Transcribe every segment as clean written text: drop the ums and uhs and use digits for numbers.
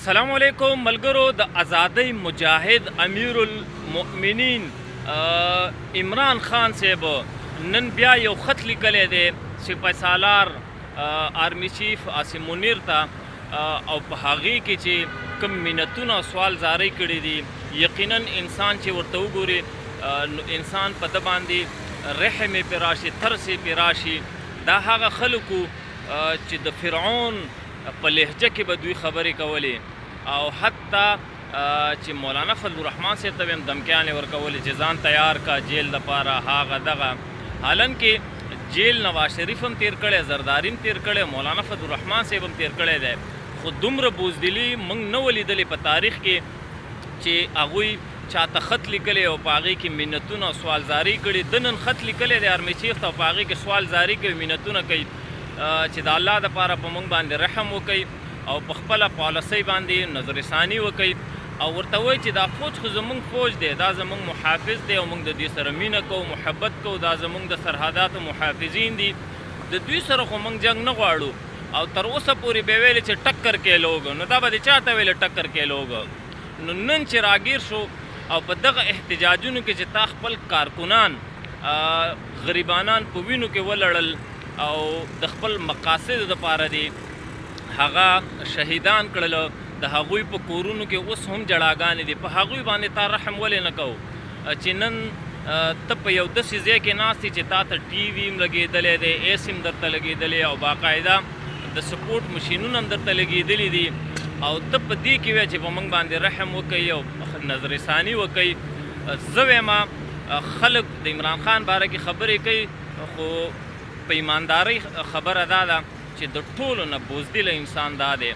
السلام علیکم ملګرو. د ازادۍ مجاهد امیر المؤمنین عمران خان صاحب نن بیا یو خط لیکلی دی سپه سالار آرمی چیف عاصم منیر ته او په هغې کې چې کوم منتونه سوال زاری کړي دي یقینا انسان چې ورته وګوري نو انسان په ده باندې رحم یې پرې راشي ترس یې پرې راشي. دا هغه خلکو چې د فرعون په لهجه کې به دوی خبرې کولې او حتی چې مولانا فضل الرحمن صاحب ته به هم دمکیانې ورکولې چې ځان تیار کا جیل دپاره هغه دغه. حالانکې جیل نواز شریف هم تیر کړی، زرداري هم تیر کړی، مولانا فضل الرحمن صاحب هم تیر کړی دی. خو دومره بوزدلي موږ نه ولیدلې په تاریخ کې چې هغوی چاته خط لیکلی او په هغې کې منتونه سوالزاري کړي. د نن خط لیکلی دی آرمی چیف ته او په هغې کې سوالزاري کوي، منتونه کوي چې د الله دپاره په موږ باندې رحم وکوي او په خپله پالیسۍ باندې نظرثاني وکوي او ورته وایي چې دا فوج خو زموږ فوج دی، دا زموږ محافظ دی او موږ د دوی سره مینه کوو، محبت کوو، دا زموږ د سرحداتو محافظین دي، د دوی سره خو موږ جنګ نه غواړو. او تر اوسه پورې به ویلې چې ټکر کې لوګ، نو دا به د چا ته ویلې ټکر کې لوګ. نو نن چې راګیر شو او په دغه احتجاجونو کې چې تا خپل کارکنان غریبانان په وینو کې ولړل او د خپل مقاصدو دپاره دی هغه شهیدان کړل، د هغوی په کورونو کې اوس هم جړاګانې دي، په هغوی باندې تا رحم ولې نه کوو چې نن ته په یو داسې ځای کې ناست چې تا ته ټي وي هم لګېدلی دی، ایس هم درته لګېدلی او باقاعده د سپورټ مشینونه هم درته لګېدلي دي او ته په دې کې وایې چې په موږ باندې رحم وکوي او نظرثاني وکوي. زه وایم خلک د عمران خان باره کې خبرې کوي خو په ایماندارۍ خبره دا ده چې د ټولو نه بزدله انسان دا دی،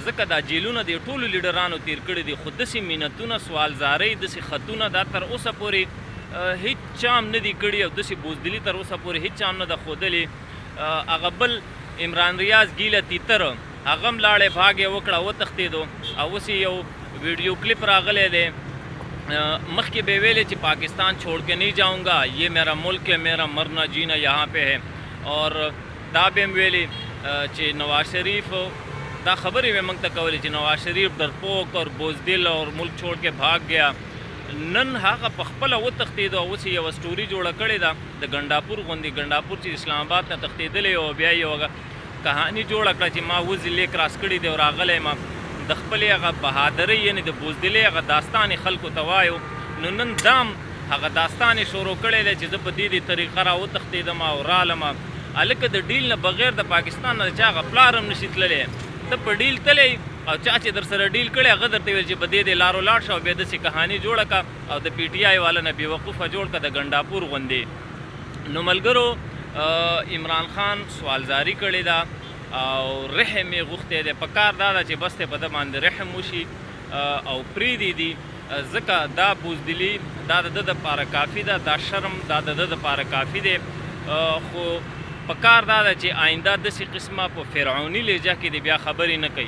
ځکه دا جیلونه د ټولو لیډرانو تیر کړي دي خو داسې منتونه سوالزارۍ داسې خطونه دا تر اوسه پورې هیڅ چا هم نه دي کړي او داسې بزدلي تر اوسه پورې هیڅ چا هم نه ده ښودلې. هغه بل عمران ریاض گیله تیتر هغه هم لاړې بھاګ یې وکړه وتښتېدو او اوس یو ویډیو کلپ راغلی دی. مخکې به ویلې چې پاکستان چھوڑ کے نہیں جاؤں گا، یہ میرا ملک ہے، میرا مرنا جینا یہاں پہ ہے. اور دا به هم ویلې چې نواز شریف دا خبرې به موږ ته کولې چې نواز شریف ډرپوک اور بزدل اور ملک چھوڑ کے بھاگ گیا. نن هغه په خپله وتښتېدو او اوس یې یوه سټوري جوړه کړې ده د ګنډاپور غوندې، ګنډاپور چې اسلام آباد نه تښتېدلی او بیا یې یوه کهاني جوړه کړه چې ما اووه ضلعې کراس کړي دي او راغلی یم. د خپلې هغه بهادرۍ یعنې د بزدلۍ هغه داستان یې خلکو ته وایو. نو نن دام هغه داستان یې شروع کړی دی چې زه په دې طریقه را وتښتېدم او رالم. هلکه د ډیل نه بغیر د پاکستان نه د چا هغه پلار هم نشي تللی، ته په ډیل تلی او چا چې در سره ډیل کړی هغه درته ویل چې په دې لارو لاړ شه او بیا داسې کهاني جوړه کړه او د پي ټي آی والا نه بېوقوفه جوړ کړه د ګنډاپور غوندې. نو ملګرو عمران خان سوالزاري کړې ده او رحم یې غوښتی دی، په کار دا ده چې بس دی په ده باندې رحم وشي او پرېږدي دي، ځکه دا بزدلي دا د ده دپاره کافي ده، دا شرم دا د ده دپاره کافي دی. خو په کار دا ده چې آینده داسې قسمه په فرعوني لهجه کې دی بیا خبرې نه کوي.